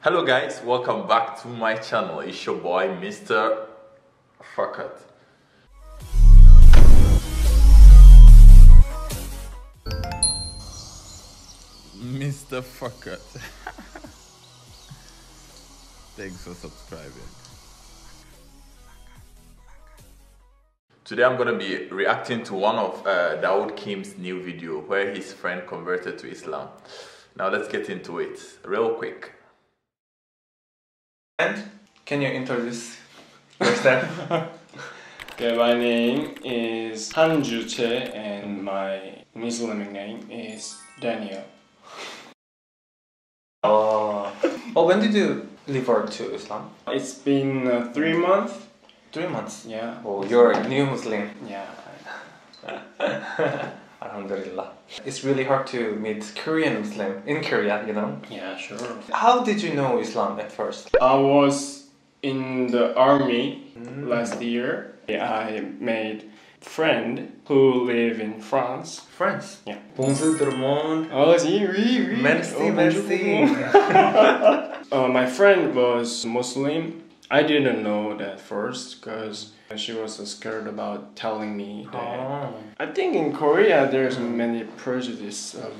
Hello guys, welcome back to my channel. It's your boy Mr. Fakat. Mr. Fakat. Thanks for subscribing. Today I'm gonna be reacting to one of Dawood Kim's new video where his friend converted to Islam. Now let's get into it real quick. And can you introduce yourself? Okay, my name is Han Ju-che and my Islamic name is Daniel. When did you convert to Islam? It's been 3 months. 3 months. Yeah. Oh, you're a new Muslim. Yeah. Alhamdulillah. It's really hard to meet Korean Muslim in Korea, you know? Yeah, sure. How did you know Islam at first? I was in the army last year. I made friend who live in France. France. Yeah. Bonjour tout le monde. Oh, si, oui, oui. Merci, Oh, merci. My friend was Muslim. I didn't know that first because she was so scared about telling me that. I think in Korea there's many prejudice of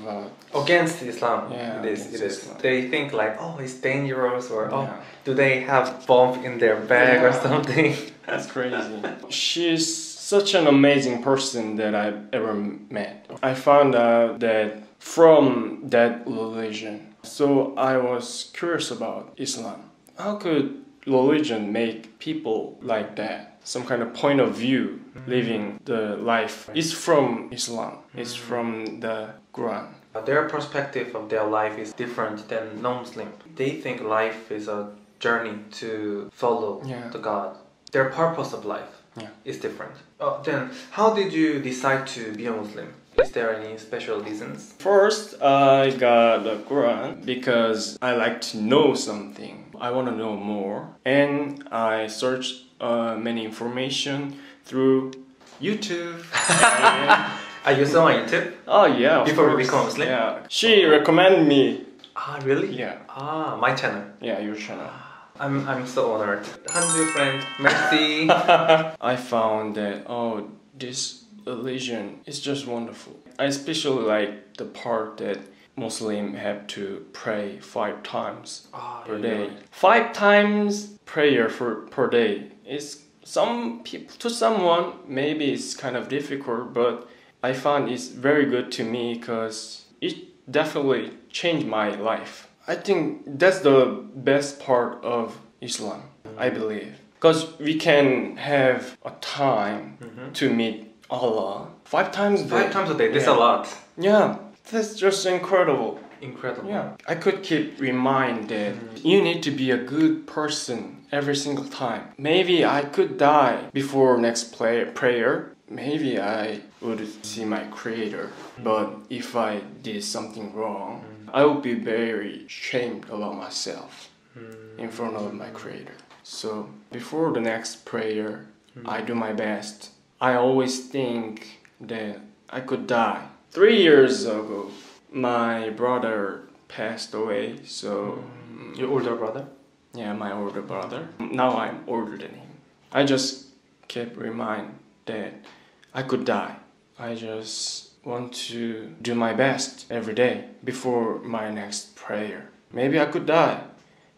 Against Islam. Yeah, it is. against Islam. They think like, oh, it's dangerous, or oh, Yeah. do they have bomb in their bag or Yeah. something? That's crazy. She's such an amazing person that I've ever met. I found out that from that religion. So I was curious about Islam. How could religion make people like that? Some kind of point of view living the life is from Islam. It's from the Quran. Their perspective of their life is different than non-Muslim. They think life is a journey to follow the God. Their purpose of life is different. Then, how did you decide to be a Muslim? Is there any special reasons? First, I got the Quran because I like to know something. I want to know more. And I searched many information through YouTube. Are you still on YouTube? Oh yeah, of Before you course. become Muslim? Yeah. She recommended me. Ah, really? Yeah. Ah, my channel. Yeah, your channel. I'm so honored. Hanju friend, merci. I found that this religion is just wonderful. I especially like the part that Muslims have to pray 5 times per day. 5 times prayer per day is some people, to someone maybe it's kind of difficult, but I found it's very good to me because it definitely changed my life. I think that's the best part of Islam, I believe. Because we can have a time to meet Allah 5 times a day. 5 times a day, that's a lot. Yeah, that's just incredible. Incredible. Yeah, I could keep reminding that you need to be a good person every single time. Maybe I could die before next prayer. Maybe I would see my creator. But if I did something wrong, I would be very ashamed about myself in front of my creator. So before the next prayer, I do my best. I always think that I could die. 3 years ago, my brother passed away, so... Your older brother? Yeah, my older brother. Now I'm older than him. I just kept reminding that I could die. I just want to do my best every day before my next prayer. Maybe I could die.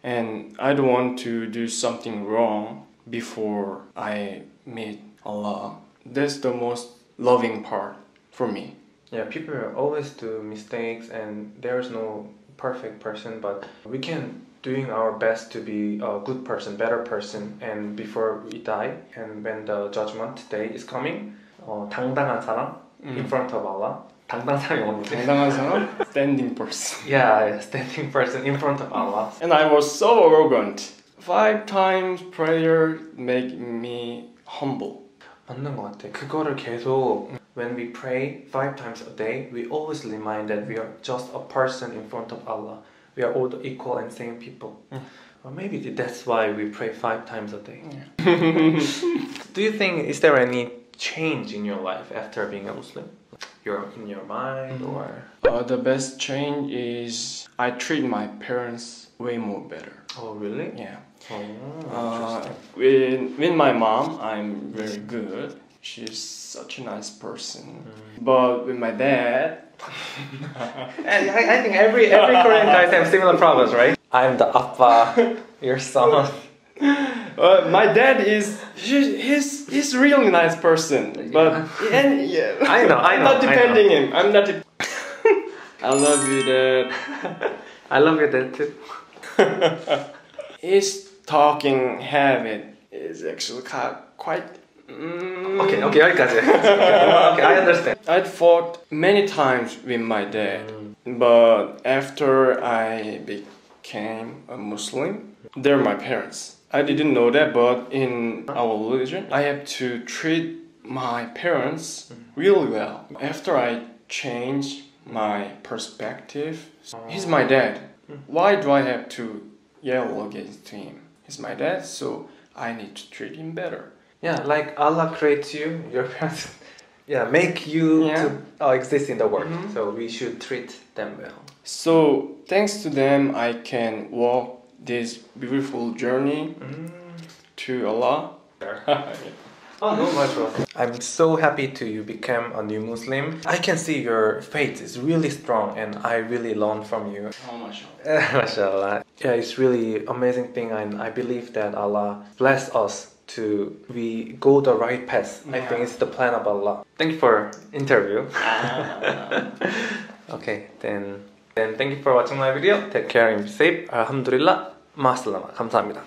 And I don't want to do something wrong before I meet Allah. That's the most loving part for me. Yeah, people always do mistakes and there's no perfect person, but we can doing our best to be a good person, better person, and before we die and when the judgment day is coming, 당당한 사람 in front of Allah. 당당한 사람이 뭐지? 당당한 사람? Standing person. Yeah, standing person in front of Allah. And I was so arrogant. 5 times prayer make me humble. 맞는 것 같아. 그거를 계속 when we pray 5 times a day, we always remind that we are just a person in front of Allah. We are all equal and same people. Or maybe that's why we pray 5 times a day. Yeah. Do you think, is there any change in your life after being a Muslim? You're in your mind or? The best change is I treat my parents way more better. Oh, really? Yeah. Oh, interesting. With my mom, I'm very good. She's such a nice person. But with my dad, And I think every Korean guys have similar problems, right? I'm the appa, your son. my dad he's a really nice person. But and yeah, I know. I'm not defending him. I'm not. I love you, Dad. I love your dad too. His talking habit is actually quite. Okay, 여기까지. Okay, I understand. I'd fought many times with my dad, but after I became a Muslim, they're my parents. I didn't know that, but in our religion, I have to treat my parents really well. After I changed my perspective, he's my dad. Why do I have to yell against him? He's my dad, so I need to treat him better. Yeah, like Allah creates you, your parents, make you to exist in the world. So we should treat them well. So thanks to them, I can walk this beautiful journey to Allah. Oh, no, much more. I'm so happy to you become a new Muslim. I can see your faith is really strong, and I really learn from you. Oh, mashallah. Mashallah. Yeah, it's really amazing thing, and I believe that Allah bless us to we go the right path. I think it's the plan of Allah. Thank you for interview. Okay, then thank you for watching my video. Take care and be safe. Alhamdulillah. 마슬라마. 감사합니다.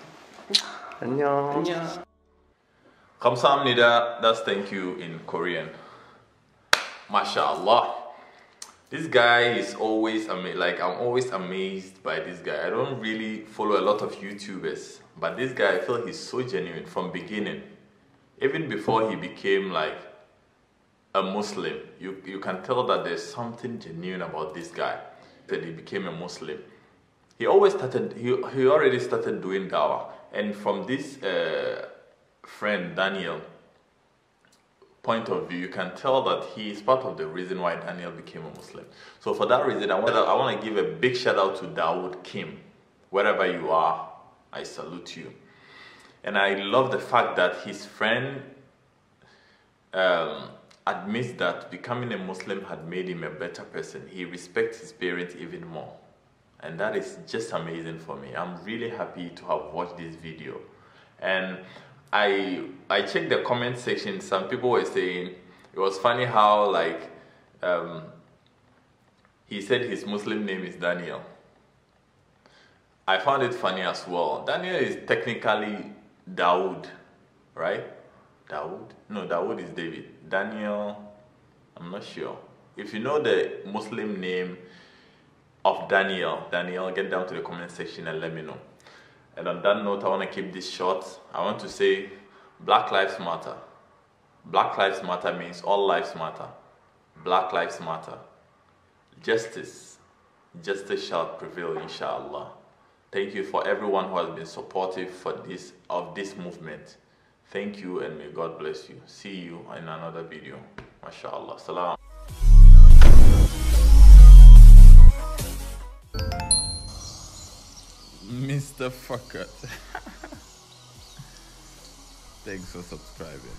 안녕. 안녕. 감사합니다. That's thank you in Korean. MashaAllah. This guy is always like I'm always amazed by this guy. I don't really follow a lot of YouTubers, but this guy, I feel he's so genuine from beginning. Even before he became like a Muslim, you can tell that there's something genuine about this guy. That he became a Muslim. He always started. He already started doing dawah, and from this friend Daniel point of view, you can tell that he is part of the reason why Daniel became a Muslim. So for that reason, I want to give a big shout out to Dawood Kim. Wherever you are, I salute you. And I love the fact that his friend admits that becoming a Muslim had made him a better person. He respects his parents even more. And that is just amazing for me. I'm really happy to have watched this video. And I checked the comment section. Some people were saying it was funny how like he said his Muslim name is Daniel. I found it funny as well. Daniel is technically Dawood, right? Dawood? No, Dawood is David. Daniel, I'm not sure. If you know the Muslim name of Daniel, get down to the comment section and let me know. And on that note, I want to keep this short. I want to say Black Lives Matter. Black Lives Matter means all lives matter. Black Lives Matter. Justice shall prevail, inshallah. Thank you for everyone who has been supportive of this movement. Thank you, and may God bless you. See you in another video. MashaAllah. Salam. Mr. Fuckert. Thanks for subscribing.